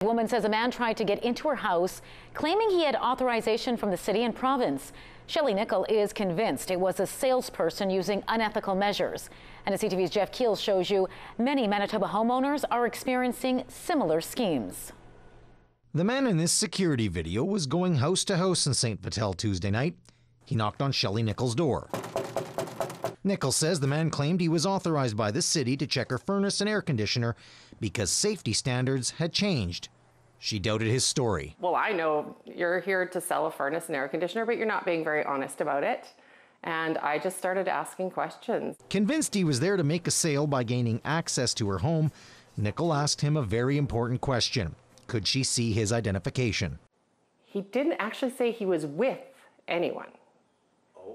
A woman says a man tried to get into her house, claiming he had authorization from the city and province. Shelley Nichol is convinced it was a salesperson using unethical measures. And as CTV's Jeff Keele shows you, many Manitoba homeowners are experiencing similar schemes. The man in this security video was going house to house in St. Vital Tuesday night. He knocked on Shelley Nichol's door. Nichol says the man claimed he was authorized by the city to check her furnace and air conditioner because safety standards had changed. She doubted his story. Well, I know you're here to sell a furnace and air conditioner, but you're not being very honest about it. And I just started asking questions. Convinced he was there to make a sale by gaining access to her home, Nichol asked him a very important question. Could she see his identification? He didn't actually say he was with anyone.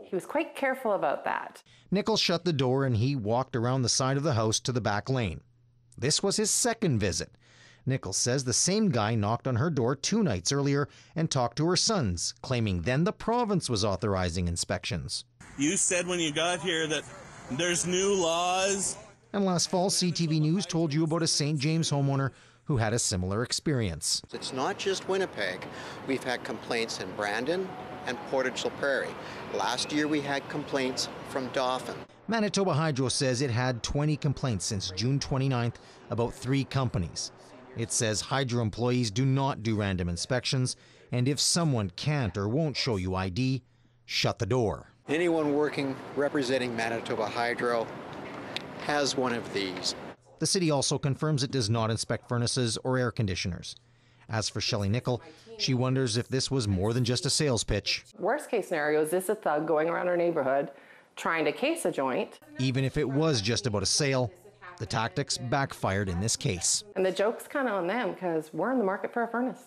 He was quite careful about that. Nichol shut the door and he walked around the side of the house to the back lane. This was his second visit. Nichol says the same guy knocked on her door 2 nights earlier and talked to her sons, claiming then the province was authorizing inspections. You said when you got here that there's new laws. And last fall, CTV News told you about a St. James homeowner who had a similar experience. It's not just Winnipeg. We've had complaints in Brandon and Portage-la Prairie. Last year we had complaints from Dauphin. Manitoba Hydro says it had 20 complaints since June 29th about 3 companies. It says Hydro employees do not do random inspections, and if someone can't or won't show you ID, shut the door. Anyone working representing Manitoba Hydro has one of these. The city also confirms it does not inspect furnaces or air conditioners. As for Shelley Nichol, she wonders if this was more than just a sales pitch. Worst case scenario is this a thug going around our neighborhood trying to case a joint. Even if it was just about a sale, the tactics backfired in this case. And the joke's kind of on them because we're in the market for a furnace.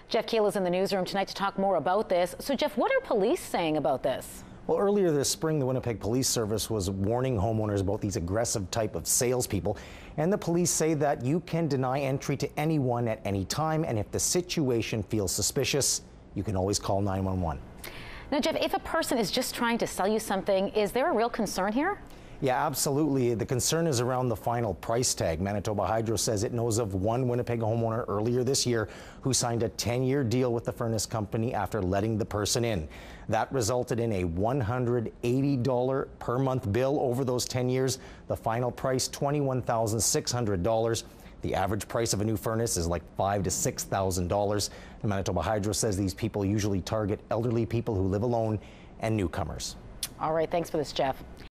Jeff Keele is in the newsroom tonight to talk more about this. So Jeff, what are police saying about this? Well, earlier this spring, the Winnipeg Police Service was warning homeowners about these aggressive type of salespeople. And the police say that you can deny entry to anyone at any time. And if the situation feels suspicious, you can always call 911. Now, Jeff, if a person is just trying to sell you something, is there a real concern here? Yeah, absolutely. The concern is around the final price tag. Manitoba Hydro says it knows of one Winnipeg homeowner earlier this year who signed a 10-year deal with the furnace company after letting the person in. That resulted in a $180 per month bill over those 10 years. The final price, $21,600. The average price of a new furnace is like $5,000 to $6,000. Manitoba Hydro says these people usually target elderly people who live alone and newcomers. All right, thanks for this, Jeff.